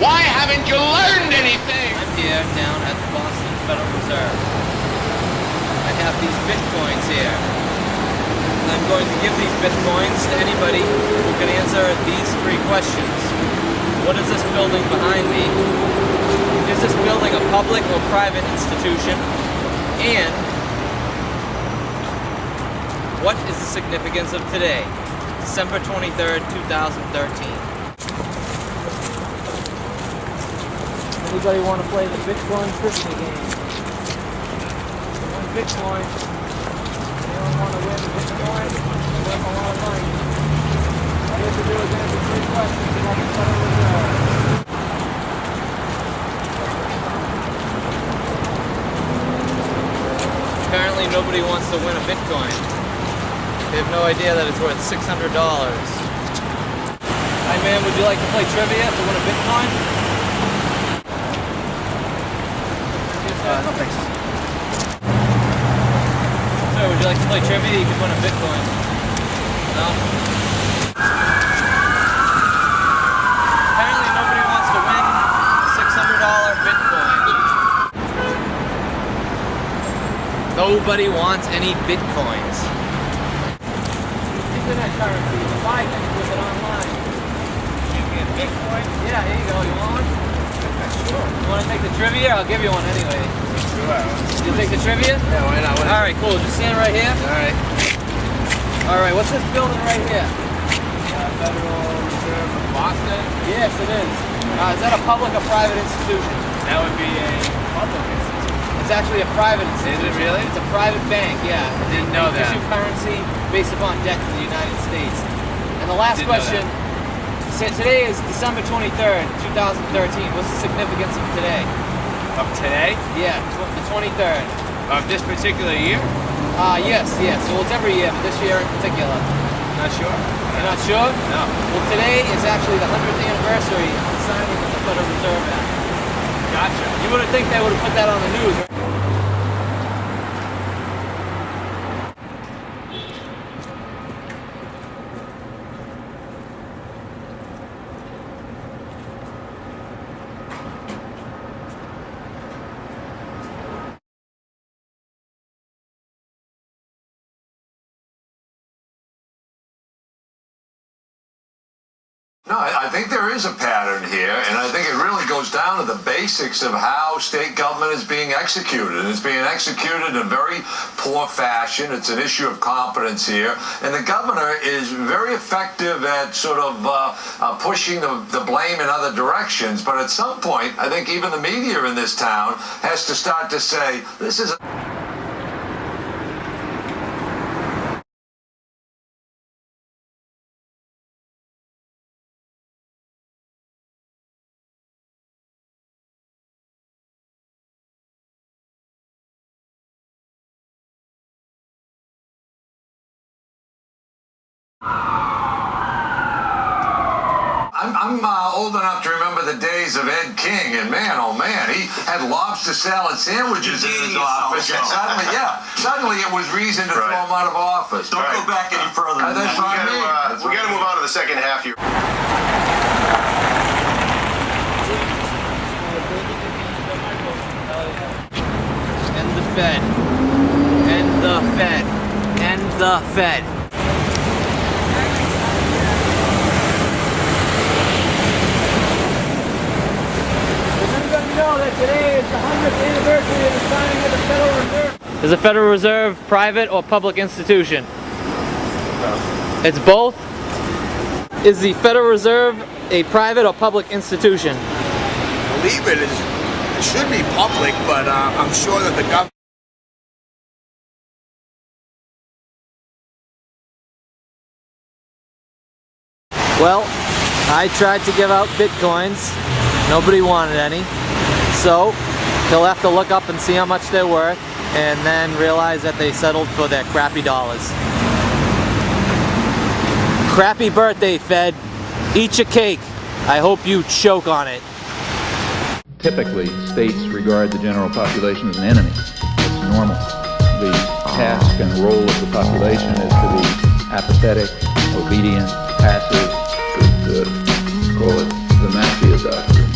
Why haven't you learned anything? I'm here down at the Boston Federal Reserve. I have these bitcoins here. I'm going to give these bitcoins to anybody who can answer these three questions. What is this building behind me? Is this building a public or private institution? And what is the significance of today, December 23rd, 2013? Anybody want to play the Bitcoin trivia game? One Bitcoin. Anyone want to win Bitcoin? Win a lot of money. All you have to do is answer three questions about the Federal Reserve. Apparently nobody wants to win a Bitcoin. They have no idea that it's worth $600. Hi man, would you like to play trivia to win a Bitcoin? No thanks. Sir, would you like to play trivia? You could win a Bitcoin. No? Apparently nobody wants to win a $600 Bitcoin. Nobody wants any Bitcoins. Internet currency, you can buy things with it online. You get Bitcoin? Yeah, here you go. You want one? Sure. You want to take the trivia? I'll give you one anyway. Sure. You take the trivia? Yeah, why not? Alright, cool. Just stand right here. Alright. Alright, what's this building right here? Federal Reserve of Boston? Yes, it is. Is that a public or private institution? That would be a public institution. It's actually a private institution. Is it really? It's a private bank, yeah. I didn't know They that. issue currency based upon debt to the United States. And the last question, today is December 23rd, 2013. What's the significance of today? Of today? Yeah, the 23rd. Of this particular year? Yes. So it's every year, but this year in particular. Not sure. You're not sure? No. Well, today is actually the 100th anniversary of the signing of the Federal Reserve Act. Gotcha. You wouldn't think they would have put that on the news, right? No, I think there is a pattern here, and I think it really goes down to the basics of how state government is being executed. And it's being executed in a very poor fashion. It's an issue of competence here. And the governor is very effective at sort of pushing the blame in other directions. But at some point, I think even the media in this town has to start to say, this is... I'm old enough to remember the days of Ed King, and man, oh man, he had lobster salad sandwiches in his office, and suddenly it was reason to throw him out of office. Don't go back any further than That's what I mean. We got to move on to the second half here. And the Fed. And the Fed. And the Fed. Know that today is the 100th anniversary of the signing of the Federal Reserve. Is the Federal Reserve private or public institution? Both. It's both? Is the Federal Reserve a private or public institution? I believe it should be public, but I'm sure that the government... Well, I tried to give out Bitcoins. Nobody wanted any. So he'll have to look up and see how much they're worth and then realize that they settled for their crappy dollars. Crappy birthday, Fed. Eat your cake. I hope you choke on it. Typically, states regard the general population as an enemy. It's normal. The task and role of the population is to be apathetic, obedient, passive, call it the mafia doctrine.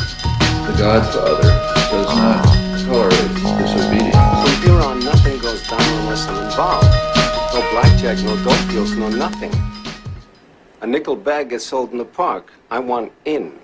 The Godfather does not tolerate disobedience. From here on, nothing goes down unless I'm involved. No blackjack, no dope deals, no nothing. A nickel bag gets sold in the park. I want in.